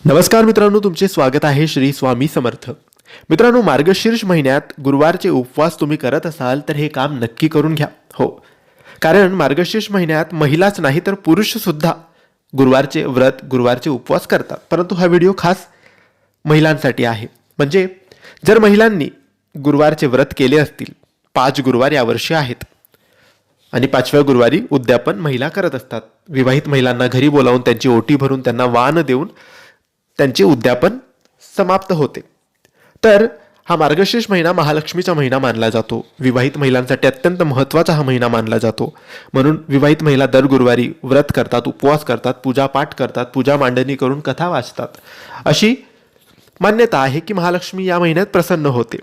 नमस्कार मित्रांनो, तुमचे स्वागत आहे श्री स्वामी समर्थ. मित्रांनो, मार्गशीर्ष महिन्यात गुरुवारचे उपवास तुम्ही करत असाल तर हे काम नक्की करून घ्या. हो, कारण मार्गशीर्ष महिन्यात महिलाच नाही तर पुरुष सुद्धा गुरुवारचे व्रत, गुरुवारचे उपवास करतात. परंतु हा व्हिडिओ खास महिलांसाठी आहे. म्हणजे जर महिलांनी गुरुवारचे व्रत केले असतील, 5 गुरुवार यावर्षी आहेत आणि 5व्या गुरुवारी उद्यापन महिला करत असतात. विवाहित महिलांना घरी बोलावून त्यांची ओटी भरून त्यांना वाण देऊन त्यांचे उद्यापन समाप्त होते. तर हा मार्गशीर्ष महिना महालक्ष्मीचा महिना मानला जातो. विवाहित महिलांसाठी अत्यंत महत्त्वाचा हा महिना मानला जातो. म्हणून विवाहित महिला दर गुरुवारी व्रत करतात, उपवास करतात, पूजापाठ करतात, पूजा मांडणी करून कथा वाचतात. अशी मान्यता आहे की महालक्ष्मी या महिन्यात प्रसन्न होते.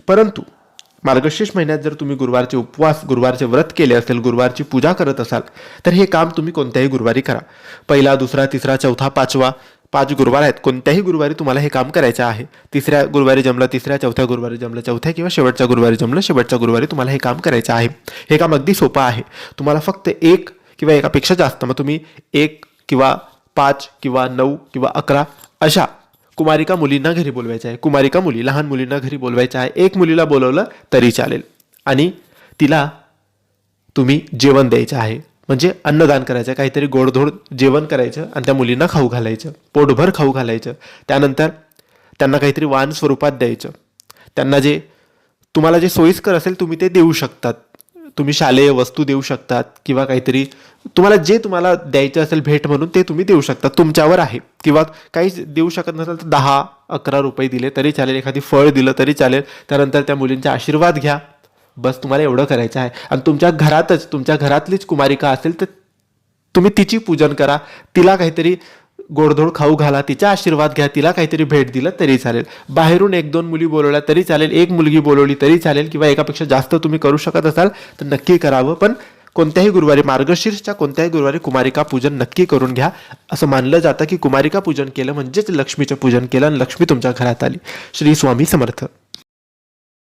परंतु मार्गशीर्ष महिन्यात जर तुम्ही गुरुवारचे उपवास, गुरुवारचे व्रत केले असेल, गुरुवारची पूजा करत असाल तर हे काम तुम्ही कोणत्याही गुरुवारी करा. पहिला, दुसरा, तिसरा, चौथा, 5वा 5 गुरुवार आहेत. कोणत्याही गुरुवारी तुम्हाला हे काम करायचं आहे. तिसऱ्या गुरुवारी जमलं तिसऱ्या, चौथ्या गुरुवारी जमलं चौथ्या, किंवा शेवटच्या गुरुवारी जमलं शेवटच्या गुरुवारी तुम्हाला हे काम करायचं आहे. हे काम अगदी सोपं आहे. तुम्हाला फक्त 1 किंवा एकापेक्षा जास्त, मग तुम्ही 1 किंवा 5 किंवा 9 किंवा 11 अशा कुमारिका मुलींना घरी बोलवायचं आहे. कुमारिका मुली, लहान मुलींना घरी बोलवायचं आहे. 1 मुलीला बोलवलं तरी चालेल आणि तिला तुम्ही जेवण द्यायचं आहे. म्हणजे अन्नदान करायचं, काहीतरी गोडधोड जेवण करायचं आणि त्या मुलींना खाऊ घालायचं, पोटभर खाऊ घालायचं. त्यानंतर त्यांना काहीतरी वाण स्वरूपात द्यायचं. त्यांना तुम्हाला जे सोयीस्कर असेल तुम्ही ते देऊ शकतात. तुम्ही शालेय वस्तू देऊ शकतात किंवा काहीतरी तुम्हाला द्यायचं असेल भेट म्हणून ते तुम्ही देऊ शकता. तुमच्यावर आहे. किंवा काहीच देऊ शकत नसेल तर 10-11 रुपये दिले तरी चालेल, एखादी फळ दिलं तरी चालेल. त्यानंतर त्या मुलींचा आशीर्वाद घ्या. बस तुम्हाला एवढं करायचं आहे. आणि तुमच्या घरातलीच कुमारिका असेल तर तुम्ही तिची पूजन करा, तिला काहीतरी गोडधोड खाऊ घाला, तिचा आशीर्वाद घ्या, तिला काहीतरी भेट दिलं तरी चालेल. बाहेरून 1-2 मुली बोलवल्या तरी चालेल, 1 मुलगी बोलवली तरी चालेल, किंवा एकापेक्षा जास्त तुम्ही करू शकत असाल तर नक्की करावं. पण कोणत्याही गुरुवारी, मार्गशीर्षच्या कोणत्याही गुरुवारी कुमारिका पूजन नक्की करून घ्या. असं मानलं जातं की कुमारिका पूजन केलं म्हणजेच लक्ष्मीचं पूजन केलं आणि लक्ष्मी तुमच्या घरात आली. श्री स्वामी समर्थ.